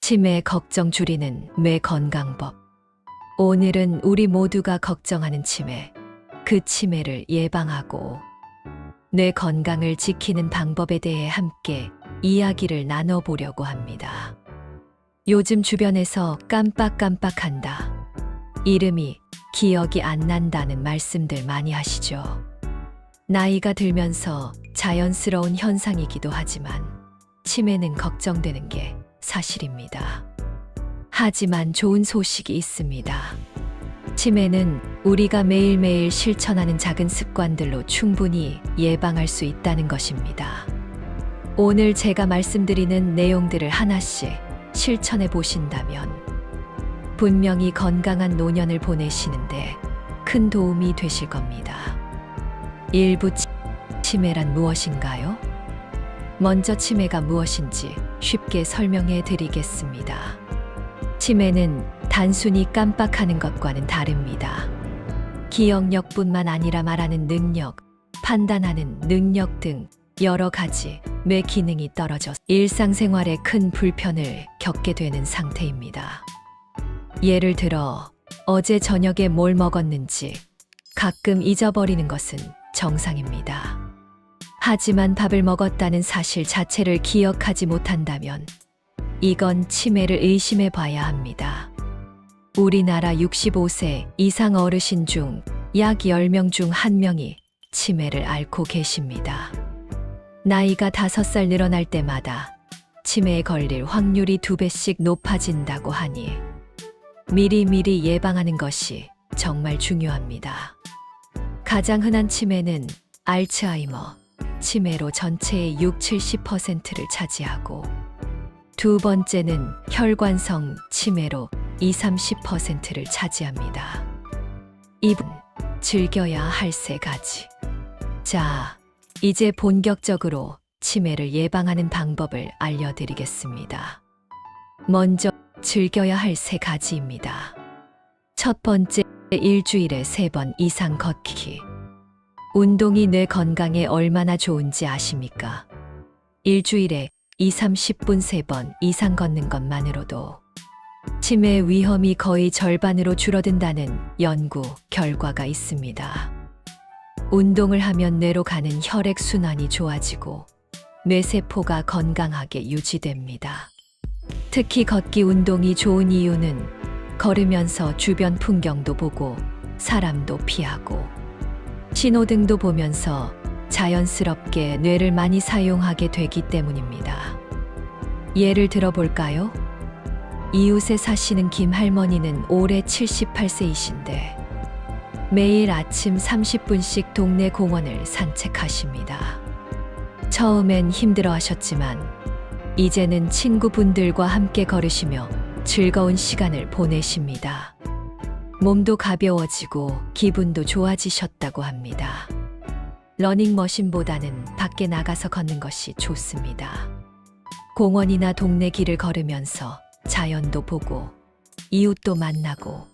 치매 걱정 줄이는 뇌 건강법. 오늘은 우리 모두가 걱정하는 치매, 그 치매를 예방하고 뇌 건강을 지키는 방법에 대해 함께 이야기를 나눠보려고 합니다. 요즘 주변에서 깜빡깜빡한다, 이름이 기억이 안 난다는 말씀들 많이 하시죠. 나이가 들면서 자연스러운 현상이기도 하지만 치매는 걱정되는 게 사실입니다. 하지만 좋은 소식이 있습니다. 치매는 우리가 매일매일 실천하는 작은 습관들로 충분히 예방할 수 있다는 것입니다. 오늘 제가 말씀드리는 내용들을 하나씩 실천해 보신다면 분명히 건강한 노년을 보내시는데 큰 도움이 되실 겁니다. 일부 치매란 무엇인가요? 먼저 치매가 무엇인지 쉽게 설명해 드리겠습니다. 치매는 단순히 깜빡하는 것과는 다릅니다. 기억력뿐만 아니라 말하는 능력, 판단하는 능력 등 여러 가지 뇌 기능이 떨어져 일상생활에 큰 불편을 겪게 되는 상태입니다. 예를 들어 어제 저녁에 뭘 먹었는지 가끔 잊어버리는 것은 정상입니다. 하지만 밥을 먹었다는 사실 자체를 기억하지 못한다면 이건 치매를 의심해 봐야 합니다. 우리나라 65세 이상 어르신 중 약 10명 중 1명이 치매를 앓고 계십니다. 나이가 5살 늘어날 때마다 치매에 걸릴 확률이 2배씩 높아진다고 하니 미리미리 예방하는 것이 정말 중요합니다. 가장 흔한 치매는 알츠하이머, 치매로 전체의 60-70%를 차지하고 두 번째는 혈관성 치매로 20-30%를 차지합니다. 이분 즐겨야 할 3가지. 자, 이제 본격적으로 치매를 예방하는 방법을 알려드리겠습니다. 먼저 즐겨야 할 3가지입니다. 첫 번째, 일주일에 3번 이상 걷기. 운동이 뇌 건강에 얼마나 좋은지 아십니까? 일주일에 20-30분 3번 이상 걷는 것만으로도 치매 위험이 거의 절반으로 줄어든다는 연구 결과가 있습니다. 운동을 하면 뇌로 가는 혈액순환이 좋아지고 뇌세포가 건강하게 유지됩니다. 특히 걷기 운동이 좋은 이유는 걸으면서 주변 풍경도 보고 사람도 피하고 신호등도 보면서 자연스럽게 뇌를 많이 사용하게 되기 때문입니다. 예를 들어 볼까요? 이웃에 사시는 김 할머니는 올해 78세이신데 매일 아침 30분씩 동네 공원을 산책하십니다. 처음엔 힘들어 하셨지만 이제는 친구분들과 함께 걸으시며 즐거운 시간을 보내십니다. 몸도 가벼워지고 기분도 좋아지셨다고 합니다. 러닝머신보다는 밖에 나가서 걷는 것이 좋습니다. 공원이나 동네 길을 걸으면서 자연도 보고 이웃도 만나고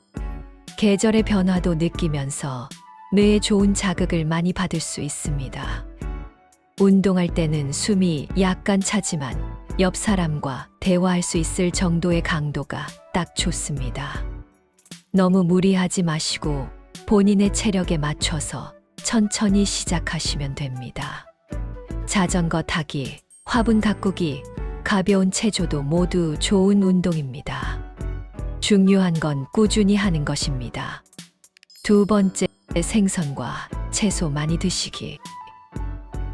계절의 변화도 느끼면서 뇌에 좋은 자극을 많이 받을 수 있습니다. 운동할 때는 숨이 약간 차지만 옆 사람과 대화할 수 있을 정도의 강도가 딱 좋습니다. 너무 무리하지 마시고 본인의 체력에 맞춰서 천천히 시작하시면 됩니다. 자전거 타기, 화분 가꾸기, 가벼운 체조도 모두 좋은 운동입니다. 중요한 건 꾸준히 하는 것입니다. 두 번째, 생선과 채소 많이 드시기.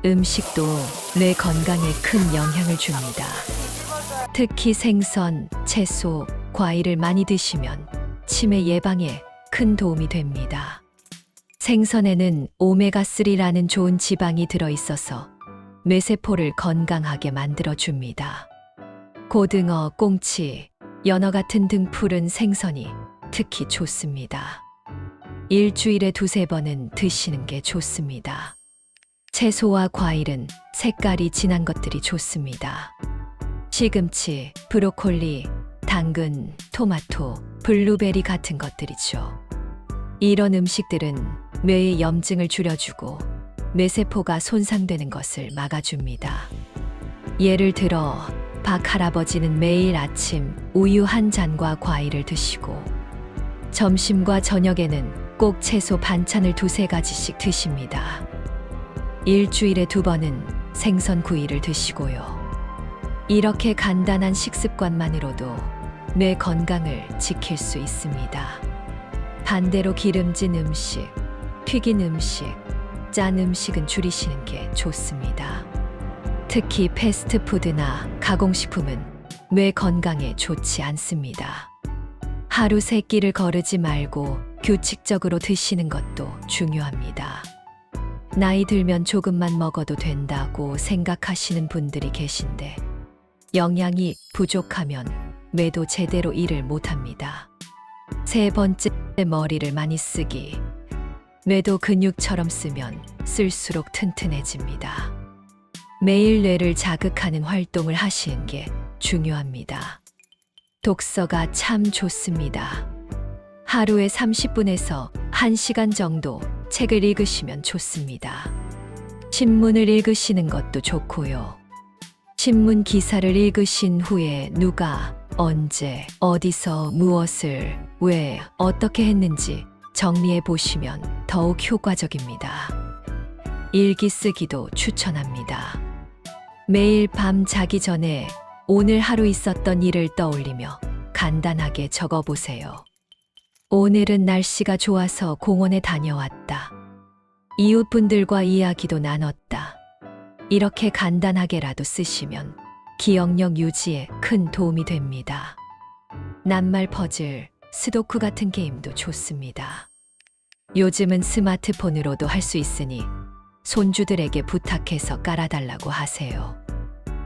음식도 뇌 건강에 큰 영향을 줍니다. 특히 생선, 채소, 과일을 많이 드시면 치매 예방에 큰 도움이 됩니다. 생선에는 오메가3라는 좋은 지방이 들어있어서 뇌세포를 건강하게 만들어줍니다. 고등어, 꽁치, 연어 같은 등푸른 생선이 특히 좋습니다. 일주일에 2-3번은 드시는 게 좋습니다. 채소와 과일은 색깔이 진한 것들이 좋습니다. 시금치, 브로콜리, 당근, 토마토, 블루베리 같은 것들이죠. 이런 음식들은 뇌의 염증을 줄여주고 뇌세포가 손상되는 것을 막아줍니다. 예를 들어 박 할아버지는 매일 아침 우유 한 잔과 과일을 드시고 점심과 저녁에는 꼭 채소 반찬을 두세 가지씩 드십니다. 일주일에 2번은 생선 구이를 드시고요. 이렇게 간단한 식습관만으로도 뇌 건강을 지킬 수 있습니다. 반대로 기름진 음식, 튀긴 음식, 짠 음식은 줄이시는 게 좋습니다. 특히 패스트푸드나 가공식품은 뇌 건강에 좋지 않습니다. 하루 3끼를 거르지 말고 규칙적으로 드시는 것도 중요합니다. 나이 들면 조금만 먹어도 된다고 생각하시는 분들이 계신데 영양이 부족하면 뇌도 제대로 일을 못합니다. 3번째, 머리를 많이 쓰기. 뇌도 근육처럼 쓰면 쓸수록 튼튼해집니다. 매일 뇌를 자극하는 활동을 하시는 게 중요합니다. 독서가 참 좋습니다. 하루에 30분에서 1시간 정도 책을 읽으시면 좋습니다. 신문을 읽으시는 것도 좋고요. 신문 기사를 읽으신 후에 누가 언제, 어디서, 무엇을, 왜, 어떻게 했는지 정리해 보시면 더욱 효과적입니다. 일기 쓰기도 추천합니다. 매일 밤 자기 전에 오늘 하루 있었던 일을 떠올리며 간단하게 적어 보세요. 오늘은 날씨가 좋아서 공원에 다녀왔다. 이웃분들과 이야기도 나눴다. 이렇게 간단하게라도 쓰시면 기억력 유지에 큰 도움이 됩니다. 낱말 퍼즐, 스도쿠 같은 게임도 좋습니다. 요즘은 스마트폰으로도 할 수 있으니 손주들에게 부탁해서 깔아달라고 하세요.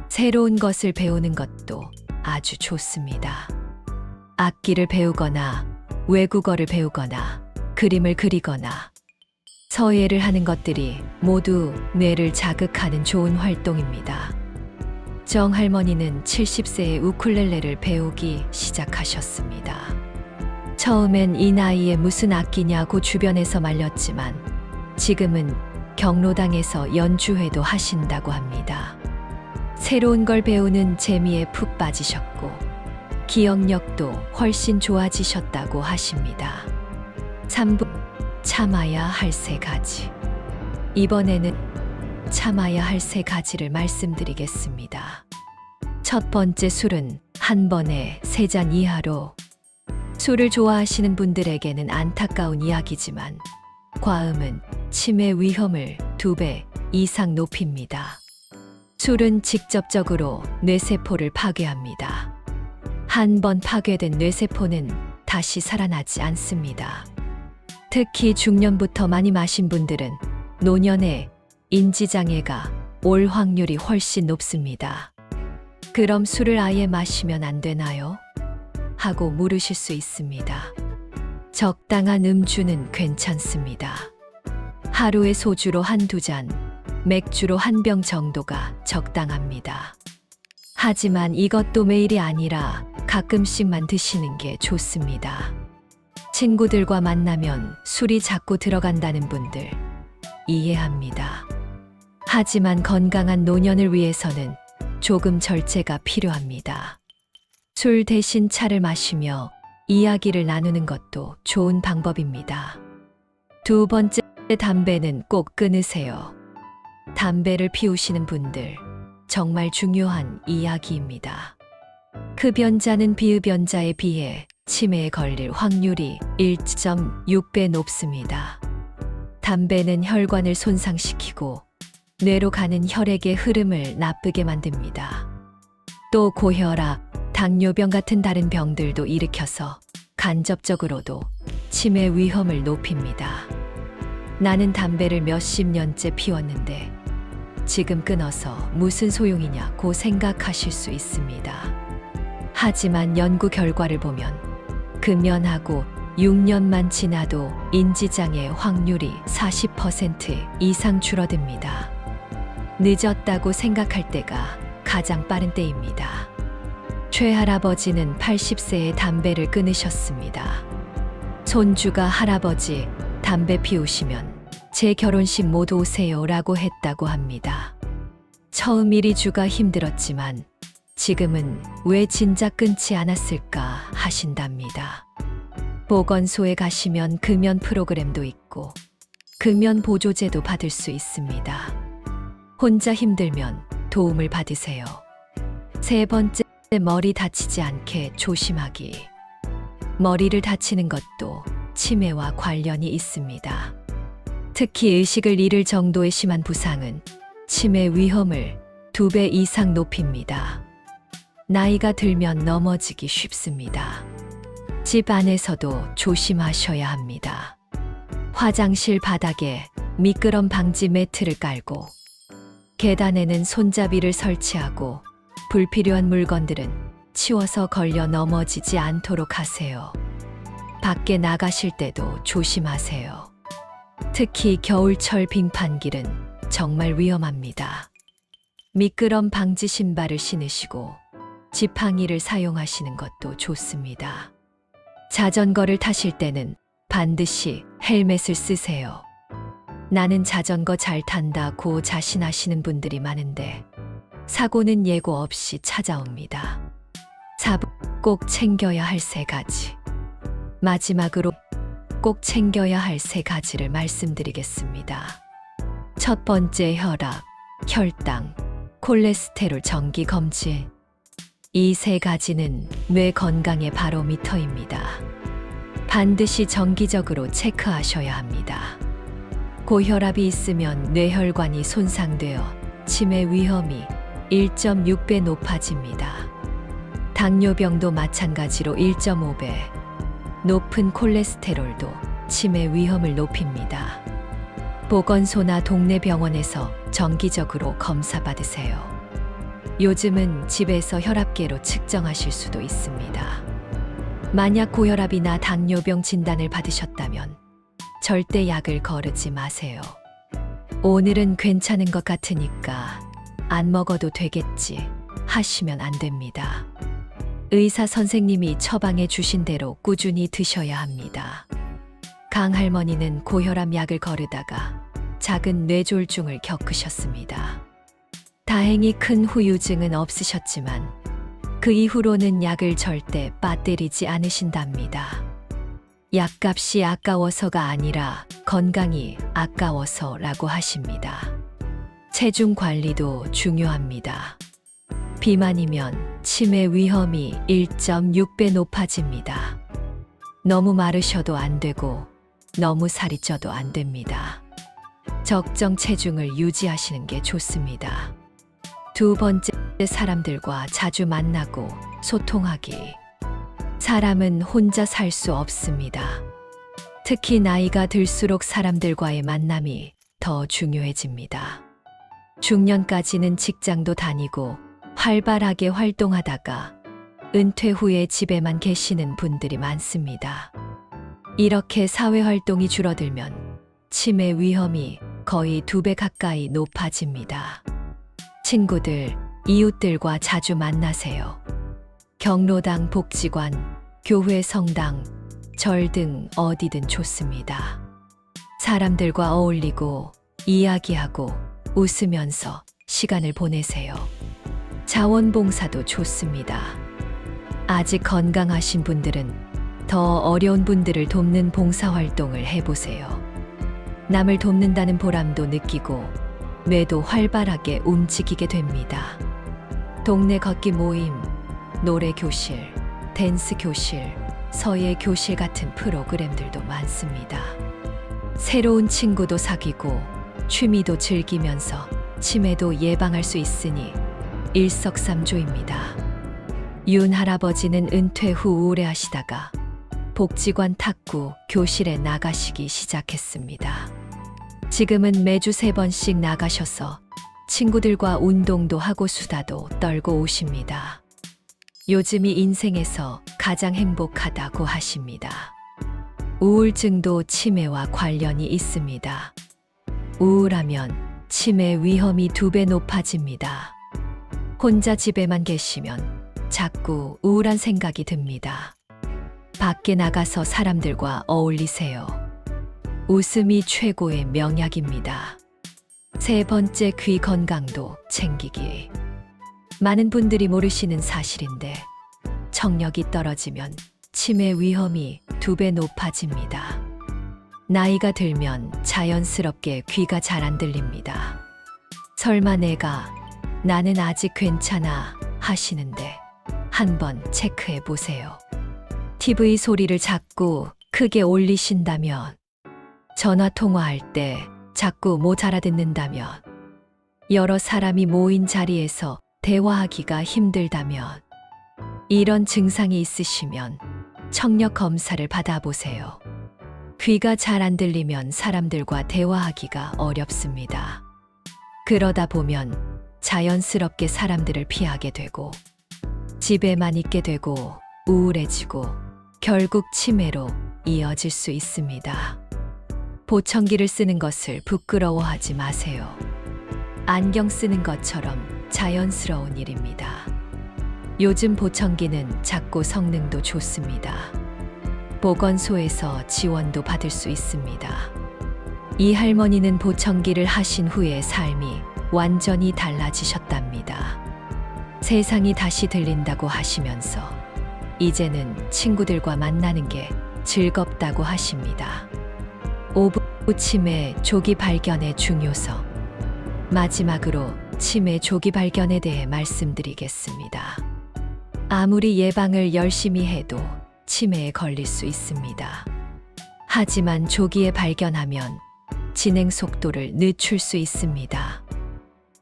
새로운 것을 배우는 것도 아주 좋습니다. 악기를 배우거나 외국어를 배우거나 그림을 그리거나 서예를 하는 것들이 모두 뇌를 자극하는 좋은 활동입니다. 정할머니는 70세에 우쿨렐레를 배우기 시작하셨습니다. 처음엔 이 나이에 무슨 악기냐고 주변에서 말렸지만 지금은 경로당에서 연주회도 하신다고 합니다. 새로운 걸 배우는 재미에 푹 빠지셨고 기억력도 훨씬 좋아지셨다고 하십니다. 3부 참아야 할 3가지. 이번에는 참아야 할 3가지를 말씀드리겠습니다. 첫 번째, 술은 한 번에 3잔 이하로. 술을 좋아하시는 분들에게는 안타까운 이야기지만 과음은 치매 위험을 2배 이상 높입니다. 술은 직접적으로 뇌세포를 파괴합니다. 한 번 파괴된 뇌세포는 다시 살아나지 않습니다. 특히 중년부터 많이 마신 분들은 노년에 인지장애가 올 확률이 훨씬 높습니다. 그럼 술을 아예 마시면 안 되나요? 하고 물으실 수 있습니다. 적당한 음주는 괜찮습니다. 하루에 소주로 1-2잔, 맥주로 1병 정도가 적당합니다. 하지만 이것도 매일이 아니라 가끔씩만 드시는 게 좋습니다. 친구들과 만나면 술이 자꾸 들어간다는 분들 이해합니다. 하지만 건강한 노년을 위해서는 조금 절제가 필요합니다. 술 대신 차를 마시며 이야기를 나누는 것도 좋은 방법입니다. 2번째, 담배는 꼭 끊으세요. 담배를 피우시는 분들 정말 중요한 이야기입니다. 흡연자는 비흡연자에 비해 치매에 걸릴 확률이 1.6배 높습니다. 담배는 혈관을 손상시키고 뇌로 가는 혈액의 흐름을 나쁘게 만듭니다. 또 고혈압, 당뇨병 같은 다른 병들도 일으켜서 간접적으로도 치매 위험을 높입니다. 나는 담배를 몇십 년째 피웠는데 지금 끊어서 무슨 소용이냐고 생각하실 수 있습니다. 하지만 연구 결과를 보면 금연하고 6년만 지나도 인지장애 확률이 40% 이상 줄어듭니다. 늦었다고 생각할 때가 가장 빠른 때입니다. 최할아버지는 80세에 담배를 끊으셨습니다. 손주가 할아버지, 담배 피우시면 제 결혼식 모두 오세요 라고 했다고 합니다. 처음 1-2주가 힘들었지만 지금은 왜 진작 끊지 않았을까 하신답니다. 보건소에 가시면 금연 프로그램도 있고 금연 보조제도 받을 수 있습니다. 혼자 힘들면 도움을 받으세요. 세 번째, 머리 다치지 않게 조심하기. 머리를 다치는 것도 치매와 관련이 있습니다. 특히 의식을 잃을 정도의 심한 부상은 치매 위험을 2배 이상 높입니다. 나이가 들면 넘어지기 쉽습니다. 집 안에서도 조심하셔야 합니다. 화장실 바닥에 미끄럼 방지 매트를 깔고 계단에는 손잡이를 설치하고 불필요한 물건들은 치워서 걸려 넘어지지 않도록 하세요. 밖에 나가실 때도 조심하세요. 특히 겨울철 빙판길은 정말 위험합니다. 미끄럼 방지 신발을 신으시고 지팡이를 사용하시는 것도 좋습니다. 자전거를 타실 때는 반드시 헬멧을 쓰세요. 나는 자전거 잘 탄다고 자신하시는 분들이 많은데 사고는 예고 없이 찾아옵니다. 4부 꼭 챙겨야 할 3가지. 마지막으로 꼭 챙겨야 할 3가지를 말씀드리겠습니다. 첫 번째, 혈압, 혈당, 콜레스테롤 정기 검진. 이 3가지는 뇌 건강의 바로미터입니다. 반드시 정기적으로 체크하셔야 합니다. 고혈압이 있으면 뇌혈관이 손상되어 치매 위험이 1.6배 높아집니다. 당뇨병도 마찬가지로 1.5배. 높은 콜레스테롤도 치매 위험을 높입니다. 보건소나 동네 병원에서 정기적으로 검사받으세요. 요즘은 집에서 혈압계로 측정하실 수도 있습니다. 만약 고혈압이나 당뇨병 진단을 받으셨다면 절대 약을 거르지 마세요. 오늘은 괜찮은 것 같으니까 안 먹어도 되겠지 하시면 안 됩니다. 의사 선생님이 처방해 주신 대로 꾸준히 드셔야 합니다. 강할머니는 고혈압 약을 거르다가 작은 뇌졸중을 겪으셨습니다. 다행히 큰 후유증은 없으셨지만 그 이후로는 약을 절대 빠뜨리지 않으신답니다. 약값이 아까워서가 아니라 건강이 아까워서라고 하십니다. 체중 관리도 중요합니다. 비만이면 치매 위험이 1.6배 높아집니다. 너무 마르셔도 안 되고 너무 살이 쪄도 안 됩니다. 적정 체중을 유지하시는 게 좋습니다. 2번째, 사람들과 자주 만나고 소통하기. 사람은 혼자 살 수 없습니다. 특히 나이가 들수록 사람들과의 만남이 더 중요해집니다. 중년까지는 직장도 다니고 활발하게 활동하다가 은퇴 후에 집에만 계시는 분들이 많습니다. 이렇게 사회활동이 줄어들면 치매 위험이 거의 2배 가까이 높아집니다. 친구들, 이웃들과 자주 만나세요. 경로당, 복지관, 교회, 성당, 절 등 어디든 좋습니다. 사람들과 어울리고 이야기하고 웃으면서 시간을 보내세요. 자원봉사도 좋습니다. 아직 건강하신 분들은 더 어려운 분들을 돕는 봉사활동을 해보세요. 남을 돕는다는 보람도 느끼고 뇌도 활발하게 움직이게 됩니다. 동네 걷기 모임, 노래 교실, 댄스 교실, 서예 교실 같은 프로그램들도 많습니다. 새로운 친구도 사귀고 취미도 즐기면서 치매도 예방할 수 있으니 일석삼조입니다. 윤 할아버지는 은퇴 후 우울해하시다가 복지관 탁구 교실에 나가시기 시작했습니다. 지금은 매주 3번씩 나가셔서 친구들과 운동도 하고 수다도 떨고 오십니다. 요즘이 인생에서 가장 행복하다고 하십니다. 우울증도 치매와 관련이 있습니다. 우울하면 치매 위험이 2배 높아집니다. 혼자 집에만 계시면 자꾸 우울한 생각이 듭니다. 밖에 나가서 사람들과 어울리세요. 웃음이 최고의 명약입니다. 3번째, 귀 건강도 챙기기. 많은 분들이 모르시는 사실인데 청력이 떨어지면 치매 위험이 2배 높아집니다. 나이가 들면 자연스럽게 귀가 잘 안 들립니다. 설마 나는 아직 괜찮아 하시는데 한번 체크해 보세요. TV 소리를 자꾸 크게 올리신다면, 전화 통화할 때 자꾸 못 알아듣는다면, 여러 사람이 모인 자리에서 대화하기가 힘들다면, 이런 증상이 있으시면 청력 검사를 받아보세요. 귀가 잘 안 들리면 사람들과 대화하기가 어렵습니다. 그러다 보면 자연스럽게 사람들을 피하게 되고, 집에만 있게 되고, 우울해지고, 결국 치매로 이어질 수 있습니다. 보청기를 쓰는 것을 부끄러워하지 마세요. 안경 쓰는 것처럼 자연스러운 일입니다. 요즘 보청기는 작고 성능도 좋습니다. 보건소에서 지원도 받을 수 있습니다. 이 할머니는 보청기를 하신 후에 삶이 완전히 달라지셨답니다. 세상이 다시 들린다고 하시면서 이제는 친구들과 만나는 게 즐겁다고 하십니다. 오부 치매 조기 발견의 중요성. 마지막으로 치매 조기 발견에 대해 말씀드리겠습니다. 아무리 예방을 열심히 해도 치매에 걸릴 수 있습니다. 하지만 조기에 발견하면 진행 속도를 늦출 수 있습니다.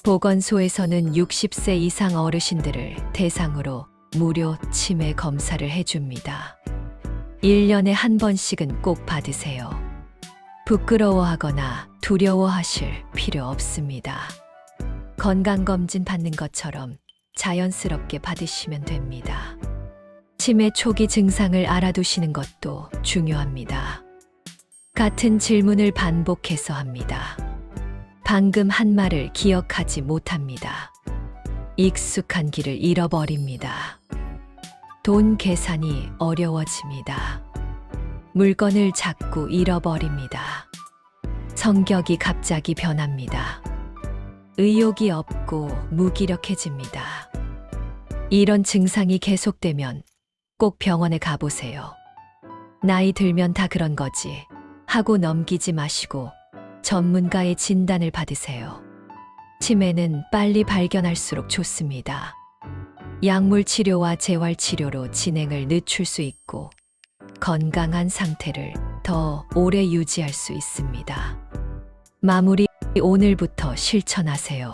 보건소에서는 60세 이상 어르신들을 대상으로 무료 치매 검사를 해줍니다. 1년에 한 번씩은 꼭 받으세요. 부끄러워하거나 두려워하실 필요 없습니다. 건강검진 받는 것처럼 자연스럽게 받으시면 됩니다. 치매 초기 증상을 알아두시는 것도 중요합니다. 같은 질문을 반복해서 합니다. 방금 한 말을 기억하지 못합니다. 익숙한 길을 잃어버립니다. 돈 계산이 어려워집니다. 물건을 자꾸 잃어버립니다. 성격이 갑자기 변합니다. 의욕이 없고 무기력해집니다. 이런 증상이 계속되면 꼭 병원에 가보세요. 나이 들면 다 그런 거지 하고 넘기지 마시고 전문가의 진단을 받으세요. 치매는 빨리 발견할수록 좋습니다. 약물 치료와 재활 치료로 진행을 늦출 수 있고 건강한 상태를 더 오래 유지할 수 있습니다. 마무리 오늘부터 실천하세요.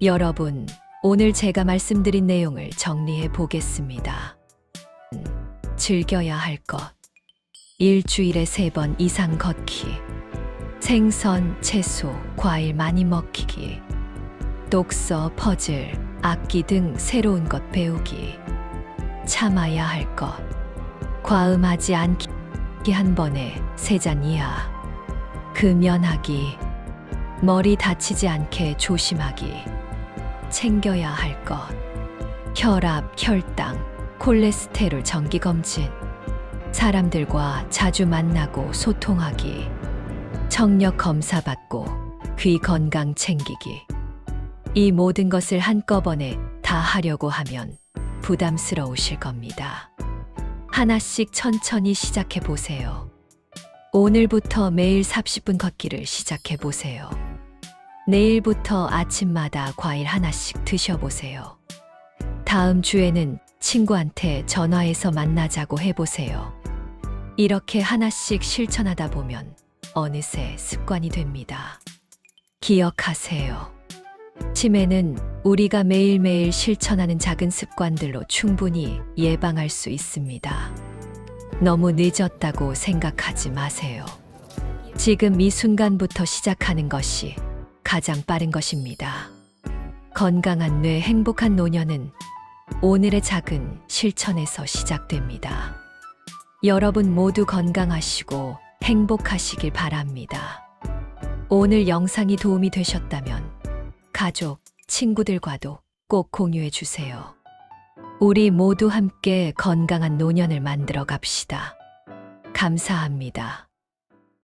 여러분, 오늘 제가 말씀드린 내용을 정리해 보겠습니다. 즐겨야 할 것. 일주일에 3번 이상 걷기. 생선, 채소, 과일 많이 먹히기. 독서, 퍼즐, 악기 등 새로운 것 배우기. 참아야 할 것. 과음하지 않기 한 번에 3잔 이하. 금연하기. 머리 다치지 않게 조심하기. 챙겨야 할 것. 혈압, 혈당, 콜레스테롤 정기검진. 사람들과 자주 만나고 소통하기. 청력 검사 받고 귀 건강 챙기기. 이 모든 것을 한꺼번에 다 하려고 하면 부담스러우실 겁니다. 하나씩 천천히 시작해 보세요. 오늘부터 매일 30분 걷기를 시작해 보세요. 내일부터 아침마다 과일 하나씩 드셔보세요. 다음 주에는 친구한테 전화해서 만나자고 해보세요. 이렇게 하나씩 실천하다 보면 어느새 습관이 됩니다. 기억하세요. 치매는 우리가 매일매일 실천하는 작은 습관들로 충분히 예방할 수 있습니다. 너무 늦었다고 생각하지 마세요. 지금 이 순간부터 시작하는 것이 가장 빠른 것입니다. 건강한 뇌, 행복한 노년은 오늘의 작은 실천에서 시작됩니다. 여러분 모두 건강하시고 행복하시길 바랍니다. 오늘 영상이 도움이 되셨다면 가족, 친구들과도 꼭 공유해 주세요. 우리 모두 함께 건강한 노년을 만들어 갑시다. 감사합니다.